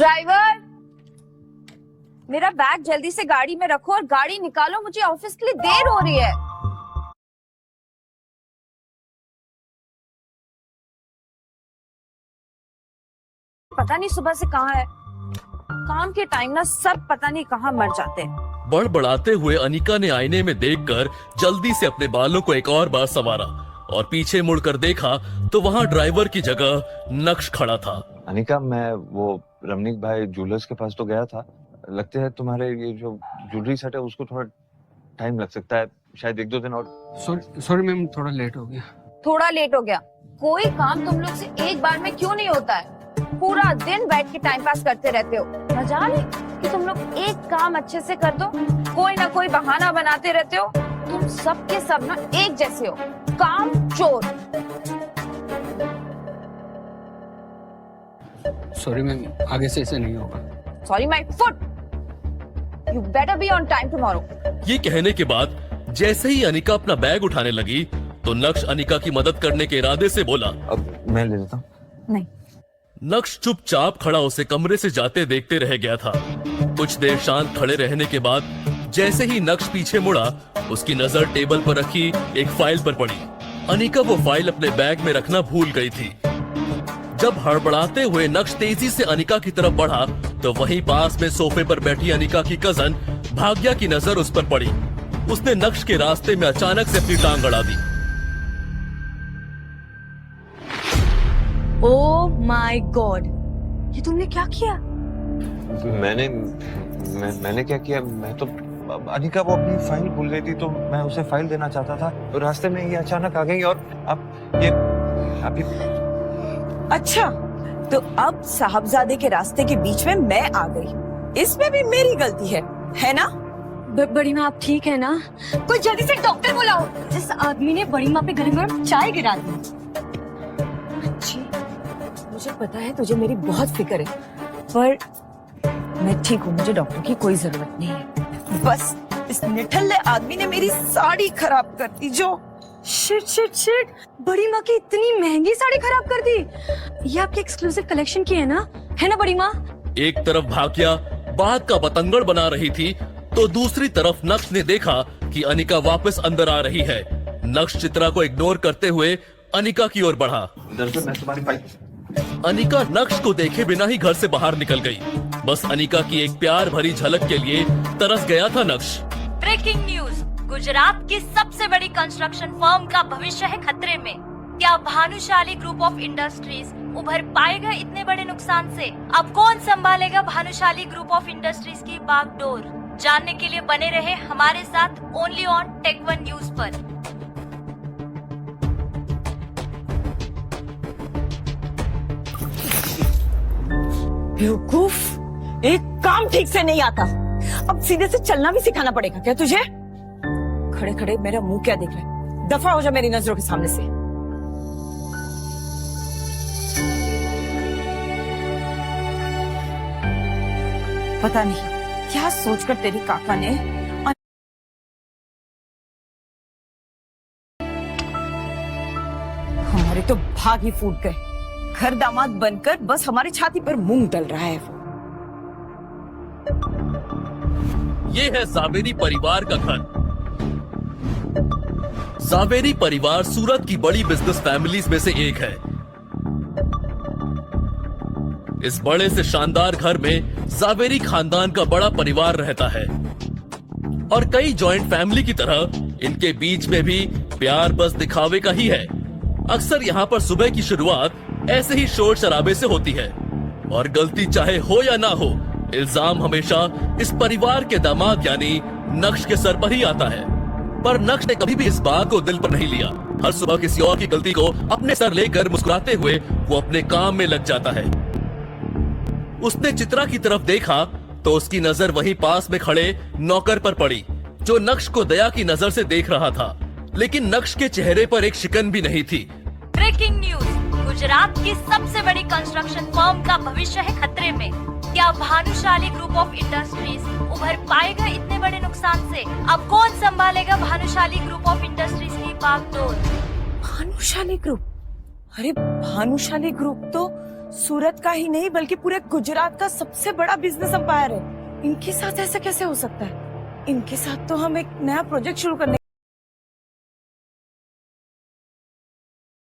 Driver, मेरा bag जल्दी से गाड़ी में रखो और गाड़ी निकालो, मुझे ऑफिस के लिए देर हो रही है। पता नहीं सुबह से कहाँ है। काम के टाइम ना सब पता नहीं कहाँ मर जाते हैं। बड़बड़ाते हुए अनिका ने आईने में देखकर जल्दी से अपने बालों को एक और बार संवारा और पीछे मुड़कर देखा तो वहाँ ड्राइवर की जगह नक्श खड़ा था। अनिका, मैं वो रमनीक भाई ज्वेलर्स के पास तो गया था। लगता है तुम्हारे ये जो ज्वेलरी सेट है उसको थोड़ा टाइम लग सकता है, शायद 1-2 दिन और। सॉरी मैम, थोड़ा लेट हो गया। थोड़ा लेट हो गया? कोई काम तुम लोग से एक बार में क्यों नहीं होता है? पूरा दिन बैठ के टाइम पास करते रहते हो। मजाल है कि तुम लोग एक काम अच्छे से कर दो, कोई ना कोई बहाना बनाते रहते हो। तुम सब के सब ना एक जैसे हो, काम चोर। सॉरी मैम, आगे से ऐसे नहीं होगा। Sorry my foot, you better be on time tomorrow. ये कहने के बाद जैसे ही अनिका अपना बैग उठाने लगी तो नक्श अनिका की मदद करने के इरादे से बोला, अब मैं ले लेता हूँ। नहीं। नक्श चुपचाप खड़ा उसे कमरे से जाते देखते रह गया था। कुछ देर शांत खड़े रहने के बाद जैसे ही नक्श पीछे मुड़ा, उसकी नजर टेबल पर रखी एक फाइल पर पड़ी। अनिका वो फाइल अपने बैग में रखना भूल गई थी। जब हड़बड़ाते हुए नक्श तेजी से अनिका की तरफ बढ़ा तो वहीं पास में सोफे पर बैठी अनिका की कजन भाग्या की नजर उस पर पड़ी। उसने नक्श के रास्ते में अचानक से अपनी टांग अड़ा दी। ओह माय गॉड, ये तुमने क्या किया? मैंने क्या किया? मैं तो अनिका वो अपनी फाइल भूल गई थी तो मैं उसे फाइल देना चाहता था, तो रास्ते में ये अचानक आ गई और अब ये अच्छा, तो अब साहबजादे के रास्ते के बीच में मैं आ गई, इसमें भी मेरी गलती है ना? बड़ी माँ आप ठीक है ना? कोई जल्दी से डॉक्टर बुलाओ। जिस आदमी ने बड़ी माँ पे गरम गरम चाय गिरा दी। अच्छी, मुझे पता है तुझे मेरी बहुत फिक्र है, पर मैं ठीक हूँ, मुझे डॉक्टर की कोई जरूरत नहीं है। बस इस निठल्ले आदमी ने मेरी साड़ी खराब कर दी। जो शिट शिट शिट, बड़ी माँ की इतनी महंगी साड़ी खराब कर दी। ये आपके एक्सक्लूसिव कलेक्शन की है ना बड़ी माँ? एक तरफ भाग्या बात का बतंगड़ बना रही थी तो दूसरी तरफ नक्श ने देखा कि अनिका वापस अंदर आ रही है। नक्श चित्रा को इग्नोर करते हुए अनिका की ओर बढ़ा। दरअसल मैं तुम्हारी फाइल। अनिका नक्श को देखे बिना ही घर से बाहर निकल गई। बस अनिका की एक प्यार भरी झलक के लिए तरस गया था नक्श। ब्रेकिंग न्यूज, गुजरात की सबसे बड़ी कंस्ट्रक्शन फर्म का भविष्य है खतरे में। क्या भानुशाली ग्रुप ऑफ इंडस्ट्रीज उभर पाएगा इतने बड़े नुकसान से? अब कौन संभालेगा भानुशाली ग्रुप ऑफ इंडस्ट्रीज की बागडोर? जानने के लिए बने रहे हमारे साथ only on Tech One News पर। बेवकूफ, एक काम ठीक से नहीं आता, अब सीधे से चलना भी सिखाना पड़ेगा क्या तुझे? खड़े खड़े मेरा मुंह क्या देख रहा है? दफा हो जा मेरी नजरों के सामने से। पता नहीं क्या सोचकर तेरी काका ने हमारे तो भाग ही फूट गए। घर दामाद बनकर बस हमारी छाती पर मूंग डल रहा है वो। ये है जावेरी परिवार का घर। जावेरी परिवार सूरत की बड़ी बिजनेस फैमिलीज में से एक है। इस बड़े से शानदार घर में जावेरी खानदान का बड़ा परिवार रहता है और कई जॉइंट फैमिली की तरह इनके बीच में भी प्यार बस दिखावे का ही है। अक्सर यहाँ पर सुबह की शुरुआत ऐसे ही शोर शराबे से होती है और गलती चाहे हो या ना हो, इल्जाम हमेशा इस परिवार के दामाद यानी नक्श के सर पर ही आता है। पर नक्श ने कभी भी इस बात को दिल पर नहीं लिया। हर सुबह किसी और की गलती को अपने सर लेकर मुस्कुराते हुए वो अपने काम में लग जाता है। उसने चित्रा की तरफ देखा तो उसकी नजर वहीं पास में खड़े नौकर पर पड़ी जो नक्श को दया की नजर से देख रहा था, लेकिन नक्श के चेहरे पर एक शिकन भी नहीं थी। ब्रेकिंग न्यूज, गुजरात की सबसे बड़ी कंस्ट्रक्शन फर्म का भविष्य है खतरे में। क्या भानुशाली ग्रुप ऑफ इंडस्ट्रीज उभर पाएगा इतने बड़े नुकसान से? अब कौन संभालेगा भानुशाली ग्रुप ऑफ इंडस्ट्रीज की बागडोर? भानुशाली ग्रुप? अरे भानुशाली ग्रुप तो सूरत का ही नहीं बल्कि पूरे गुजरात का सबसे बड़ा बिजनेस एम्पायर है। इनके साथ ऐसा कैसे हो सकता है? इनके साथ तो हम एक नया प्रोजेक्ट शुरू करने